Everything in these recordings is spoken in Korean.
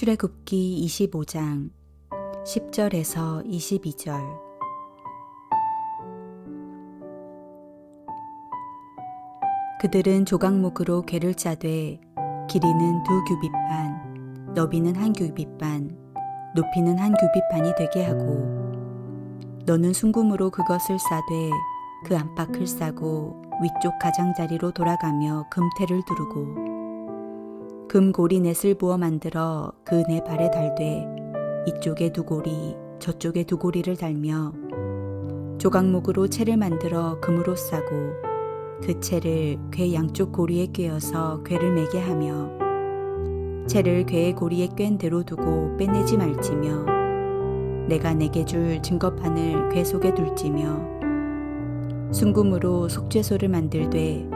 출애굽기 25장 10절에서 22절. 그들은 조각목으로 궤를 짜되 길이는 2규빗 반, 너비는 1규빗 반, 높이는 1규빗 반이 되게 하고, 너는 순금으로 그것을 싸되 그 안팎을 싸고 위쪽 가장자리로 돌아가며 금테를 두르고, 금고리 넷을 부어 만들어 그 네 발에 달되 이쪽에 2고리 저쪽에 2고리를 달며, 조각목으로 채를 만들어 금으로 싸고 그 채를 궤 양쪽 고리에 꿰어서 궤를 매게 하며, 채를 궤의 고리에 꿰인 대로 두고 빼내지 말지며, 내가 내게 줄 증거판을 궤 속에 둘지며, 순금으로 속죄소를 만들되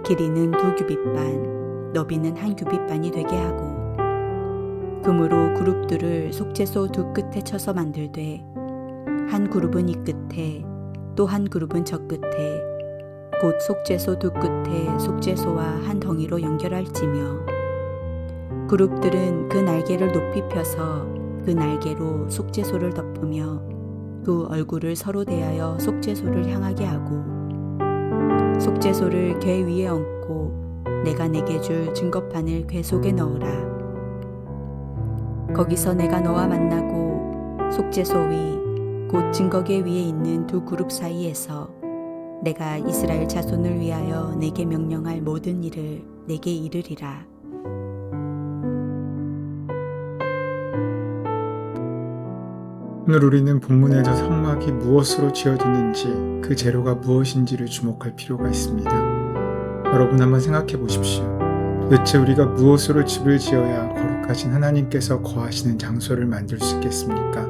길이는 2규빗 반, 너비는 1규빗 반이 되게 하고, 금으로 그룹들을 속죄소 두 끝에 쳐서 만들되 한 그룹은 이 끝에 또 한 그룹은 저 끝에 곧 속죄소 두 끝에 속죄소와 한 덩이로 연결할지며, 그룹들은 그 날개를 높이 펴서 그 날개로 속죄소를 덮으며 그 얼굴을 서로 대하여 속죄소를 향하게 하고, 속죄소를 궤 위에 얹고 내가 내게 줄 증거판을 궤 속에 넣으라. 거기서 내가 너와 만나고 속죄소 위 곧 증거궤 위에 있는 두 그룹 사이에서 내가 이스라엘 자손을 위하여 내게 명령할 모든 일을 내게 이르리라. 오늘 우리는 본문에서 성막이 무엇으로 지어졌는지, 그 재료가 무엇인지를 주목할 필요가 있습니다. 여러분 한번 생각해 보십시오. 도대체 우리가 무엇으로 집을 지어야 거룩하신 하나님께서 거하시는 장소를 만들 수 있겠습니까?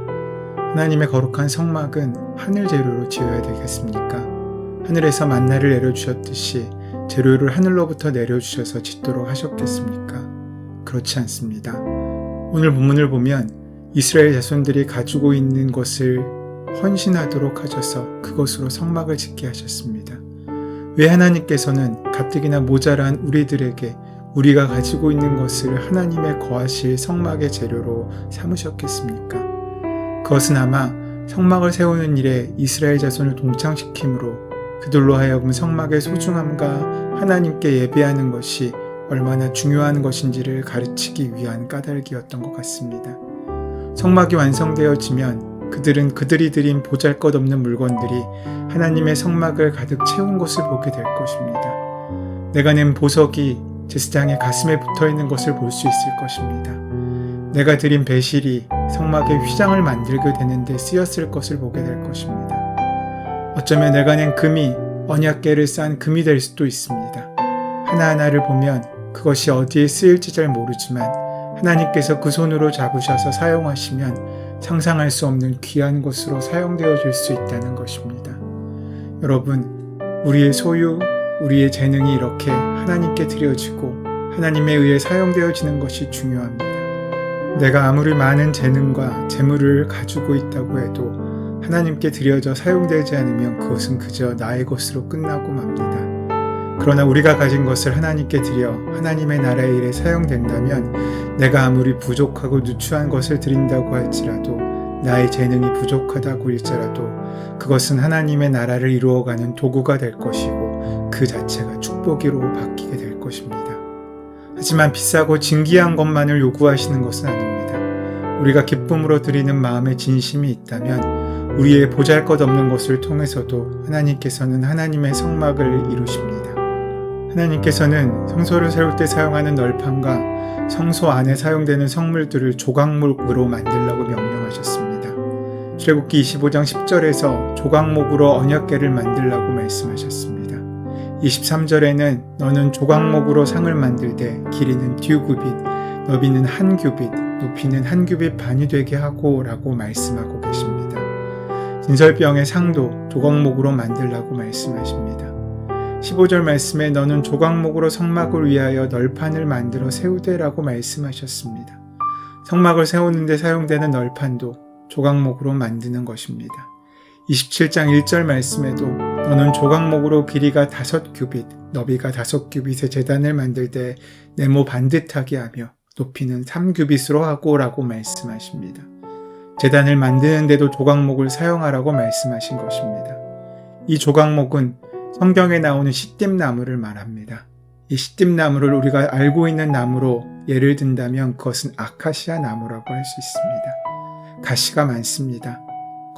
하나님의 거룩한 성막은 하늘 재료로 지어야 되겠습니까? 하늘에서 만나를 내려주셨듯이 재료를 하늘로부터 내려주셔서 짓도록 하셨겠습니까? 그렇지 않습니다. 오늘 본문을 보면 이스라엘 자손들이 가지고 있는 것을 헌신하도록 하셔서 그것으로 성막을 짓게 하셨습니다. 왜 하나님께서는 가뜩이나 모자란 우리들에게 우리가 가지고 있는 것을 하나님의 거하실 성막의 재료로 삼으셨겠습니까? 그것은 아마 성막을 세우는 일에 이스라엘 자손을 동참시킴으로 그들로 하여금 성막의 소중함과 하나님께 예배하는 것이 얼마나 중요한 것인지를 가르치기 위한 까닭이었던 것 같습니다. 성막이 완성되어지면 그들은 그들이 드린 보잘것없는 물건들이 하나님의 성막을 가득 채운 것을 보게 될 것입니다. 내가 낸 보석이 제사장의 가슴에 붙어있는 것을 볼 수 있을 것입니다. 내가 드린 배실이 성막의 휘장을 만들게 되는데 쓰였을 것을 보게 될 것입니다. 어쩌면 내가 낸 금이 언약궤를 싼 금이 될 수도 있습니다. 하나하나를 보면 그것이 어디에 쓰일지 잘 모르지만 하나님께서 그 손으로 잡으셔서 사용하시면 상상할 수 없는 귀한 것으로 사용되어질 수 있다는 것입니다. 여러분, 우리의 소유, 우리의 재능이 이렇게 하나님께 드려지고 하나님에 의해 사용되어지는 것이 중요합니다. 내가 아무리 많은 재능과 재물을 가지고 있다고 해도 하나님께 드려져 사용되지 않으면 그것은 그저 나의 것으로 끝나고 맙니다. 그러나 우리가 가진 것을 하나님께 드려 하나님의 나라의 일에 사용된다면, 내가 아무리 부족하고 누추한 것을 드린다고 할지라도, 나의 재능이 부족하다고 일지라도 그것은 하나님의 나라를 이루어가는 도구가 될 것이고 그 자체가 축복으로 바뀌게 될 것입니다. 하지만 비싸고 진귀한 것만을 요구하시는 것은 아닙니다. 우리가 기쁨으로 드리는 마음의 진심이 있다면 우리의 보잘것없는 것을 통해서도 하나님께서는 하나님의 성막을 이루십니다. 하나님께서는 성소를 세울 때 사용하는 널판과 성소 안에 사용되는 성물들을 조각목으로 만들라고 명령하셨습니다. 출애굽기 25장 10절에서 조각목으로 언약궤를 만들라고 말씀하셨습니다. 23절에는 너는 조각목으로 상을 만들되 길이는 2규빗, 너비는 1규빗, 높이는 1규빗 반이 되게 하고 라고 말씀하고 계십니다. 진설병의 상도 조각목으로 만들라고 말씀하십니다. 15절 말씀에 너는 조각목으로 성막을 위하여 널판을 만들어 세우되라고 말씀하셨습니다. 성막을 세우는데 사용되는 널판도 조각목으로 만드는 것입니다. 27장 1절 말씀에도 너는 조각목으로 길이가 5규빗, 너비가 5규빗의 제단을 만들 때 네모 반듯하게 하며 높이는 3규빗으로 하고 라고 말씀하십니다. 제단을 만드는데도 조각목을 사용하라고 말씀하신 것입니다. 이 조각목은 성경에 나오는 시띠나무를 말합니다. 이 시띠나무를 우리가 알고 있는 나무로 예를 든다면 그것은 아카시아 나무라고 할 수 있습니다. 가시가 많습니다.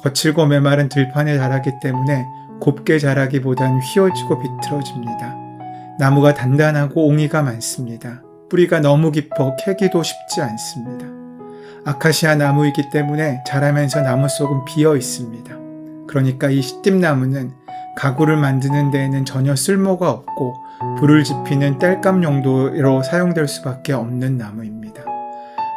거칠고 메마른 들판에 자라기 때문에 곱게 자라기보다는 휘어지고 비틀어집니다. 나무가 단단하고 옹이가 많습니다. 뿌리가 너무 깊어 캐기도 쉽지 않습니다. 아카시아 나무이기 때문에 자라면서 나무 속은 비어 있습니다. 그러니까 이 시띠나무는 가구를 만드는 데에는 전혀 쓸모가 없고 불을 지피는 땔감 용도로 사용될 수밖에 없는 나무입니다.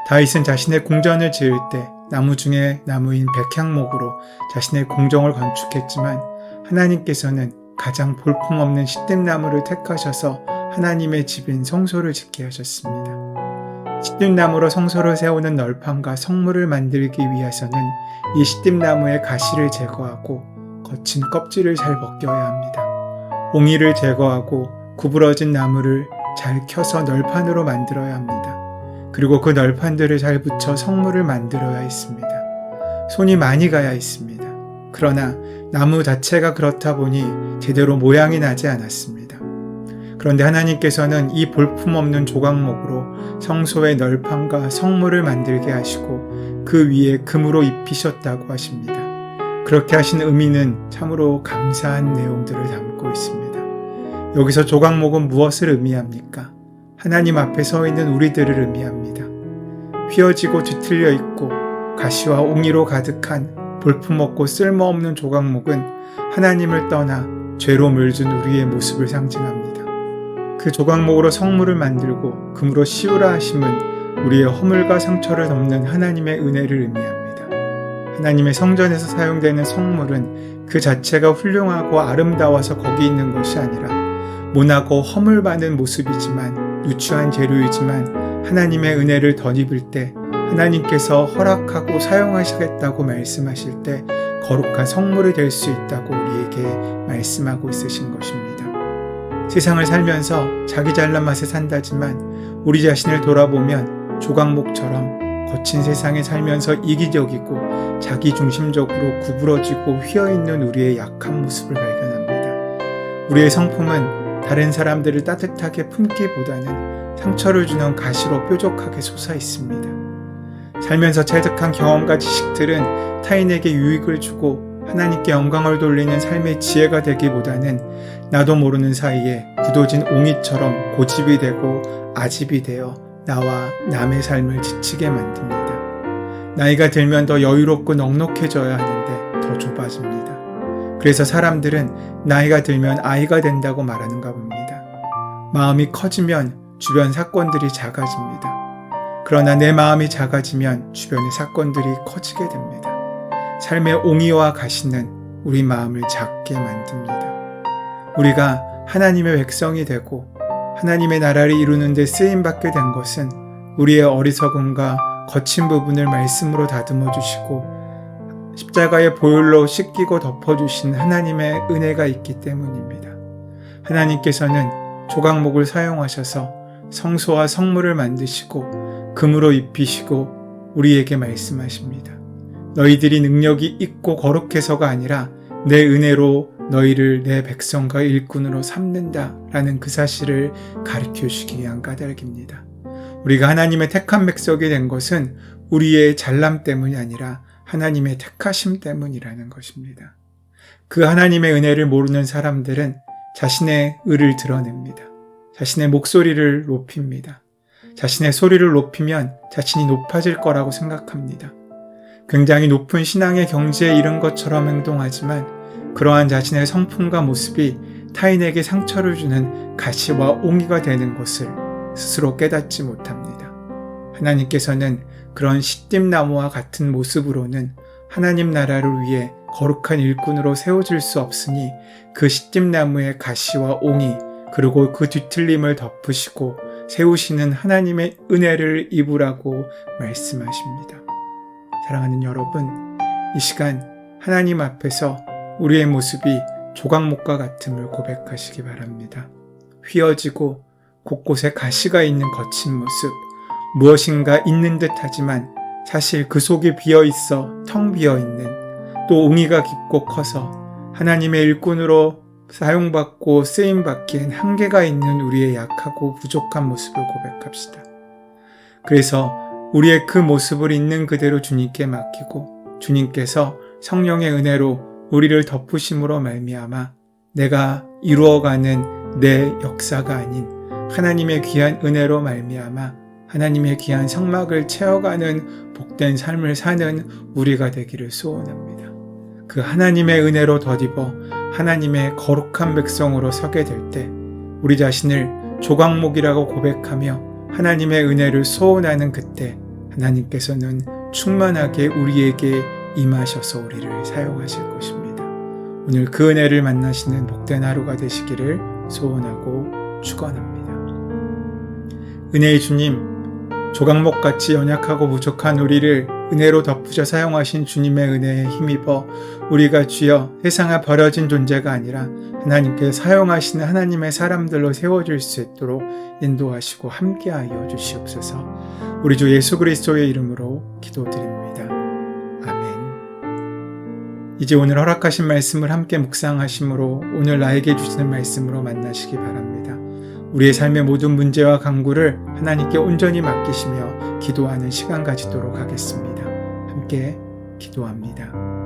다윗은 자신의 궁전을 지을 때 나무 중에 나무인 백향목으로 자신의 궁정을 건축했지만 하나님께서는 가장 볼품없는 시띠나무를 택하셔서 하나님의 집인 성소를 짓게 하셨습니다. 시띠나무로 성소를 세우는 널판과 성문을 만들기 위해서는 이 시띠나무의 가시를 제거하고 거친 껍질을 잘 벗겨야 합니다. 옹이를 제거하고 구부러진 나무를 잘 켜서 널판으로 만들어야 합니다. 그리고 그 널판들을 잘 붙여 성문을 만들어야 했습니다. 손이 많이 가야 했습니다. 그러나 나무 자체가 그렇다 보니 제대로 모양이 나지 않았습니다. 그런데 하나님께서는 이 볼품없는 조각목으로 성소의 널판과 성문을 만들게 하시고 그 위에 금으로 입히셨다고 하십니다. 그렇게 하신 의미는 참으로 감사한 내용들을 담고 있습니다. 여기서 조각목은 무엇을 의미합니까? 하나님 앞에 서 있는 우리들을 의미합니다. 휘어지고 뒤틀려 있고 가시와 옹이로 가득한 볼품없고 쓸모없는 조각목은 하나님을 떠나 죄로 물든 우리의 모습을 상징합니다. 그 조각목으로 성문을 만들고 금으로 씌우라 하심은 우리의 허물과 상처를 덮는 하나님의 은혜를 의미합니다. 하나님의 성전에서 사용되는 성물은 그 자체가 훌륭하고 아름다워서 거기 있는 것이 아니라 모나고 허물 많은 모습이지만 누추한 재료이지만 하나님의 은혜를 덧입을 때 하나님께서 허락하고 사용하시겠다고 말씀하실 때 거룩한 성물이 될 수 있다고 우리에게 말씀하고 있으신 것입니다. 세상을 살면서 자기 잘난 맛에 산다지만 우리 자신을 돌아보면 조각목처럼 거친 세상에 살면서 이기적이고 자기중심적으로 구부러지고 휘어있는 우리의 약한 모습을 발견합니다. 우리의 성품은 다른 사람들을 따뜻하게 품기보다는 상처를 주는 가시로 뾰족하게 솟아있습니다. 살면서 체득한 경험과 지식들은 타인에게 유익을 주고 하나님께 영광을 돌리는 삶의 지혜가 되기보다는 나도 모르는 사이에 굳어진 옹이처럼 고집이 되고 아집이 되어 나와 남의 삶을 지치게 만듭니다. 나이가 들면 더 여유롭고 넉넉해져야 하는데 더 좁아집니다. 그래서 사람들은 나이가 들면 아이가 된다고 말하는가 봅니다. 마음이 커지면 주변 사건들이 작아집니다. 그러나 내 마음이 작아지면 주변의 사건들이 커지게 됩니다. 삶의 옹이와 가시는 우리 마음을 작게 만듭니다. 우리가 하나님의 백성이 되고 하나님의 나라를 이루는 데 쓰임받게 된 것은 우리의 어리석음과 거친 부분을 말씀으로 다듬어 주시고 십자가의 보혈로 씻기고 덮어주신 하나님의 은혜가 있기 때문입니다. 하나님께서는 조각목을 사용하셔서 성소와 성문을 만드시고 금으로 입히시고 우리에게 말씀하십니다. 너희들이 능력이 있고 거룩해서가 아니라 내 은혜로 너희를 내 백성과 일꾼으로 삼는다 라는 그 사실을 가르쳐 주시기 위한 까닭입니다. 우리가 하나님의 택한 백성이 된 것은 우리의 잘남 때문이 아니라 하나님의 택하심 때문이라는 것입니다. 그 하나님의 은혜를 모르는 사람들은 자신의 의를 드러냅니다. 자신의 목소리를 높입니다. 자신의 소리를 높이면 자신이 높아질 거라고 생각합니다. 굉장히 높은 신앙의 경지에 이른 것처럼 행동하지만 그러한 자신의 성품과 모습이 타인에게 상처를 주는 가시와 옹이가 되는 것을 스스로 깨닫지 못합니다. 하나님께서는 그런 시띠나무와 같은 모습으로는 하나님 나라를 위해 거룩한 일꾼으로 세워질 수 없으니 그 시띠나무의 가시와 옹이 그리고 그 뒤틀림을 덮으시고 세우시는 하나님의 은혜를 입으라고 말씀하십니다. 사랑하는 여러분, 이 시간 하나님 앞에서 우리의 모습이 조각목과 같음을 고백하시기 바랍니다. 휘어지고 곳곳에 가시가 있는 거친 모습, 무엇인가 있는 듯 하지만 사실 그 속이 비어 있어 텅 비어 있는, 또 웅이가 깊고 커서 하나님의 일꾼으로 사용받고 쓰임받기엔 한계가 있는 우리의 약하고 부족한 모습을 고백합시다. 그래서 우리의 그 모습을 있는 그대로 주님께 맡기고 주님께서 성령의 은혜로 우리를 덮으심으로 말미암아 내가 이루어가는 내 역사가 아닌 하나님의 귀한 은혜로 말미암아 하나님의 귀한 성막을 채워가는 복된 삶을 사는 우리가 되기를 소원합니다. 그 하나님의 은혜로 덧입어 하나님의 거룩한 백성으로 서게 될 때 우리 자신을 조각목이라고 고백하며 하나님의 은혜를 소원하는 그때 하나님께서는 충만하게 우리에게 임하셔서 우리를 사용하실 것입니다. 오늘 그 은혜를 만나시는 복된 하루가 되시기를 소원하고 축원합니다. 은혜의 주님, 조각목같이 연약하고 부족한 우리를 은혜로 덮으셔 사용하신 주님의 은혜에 힘입어 우리가 주여 세상에 버려진 존재가 아니라 하나님께 사용하시는 하나님의 사람들로 세워질 수 있도록 인도하시고 함께하여 주시옵소서. 우리 주 예수 그리스도의 이름으로 기도드립니다. 아멘. 이제 오늘 허락하신 말씀을 함께 묵상하심으로 오늘 나에게 주시는 말씀으로 만나시기 바랍니다. 우리의 삶의 모든 문제와 간구를 하나님께 온전히 맡기시며 기도하는 시간 가지도록 하겠습니다. 함께 기도합니다.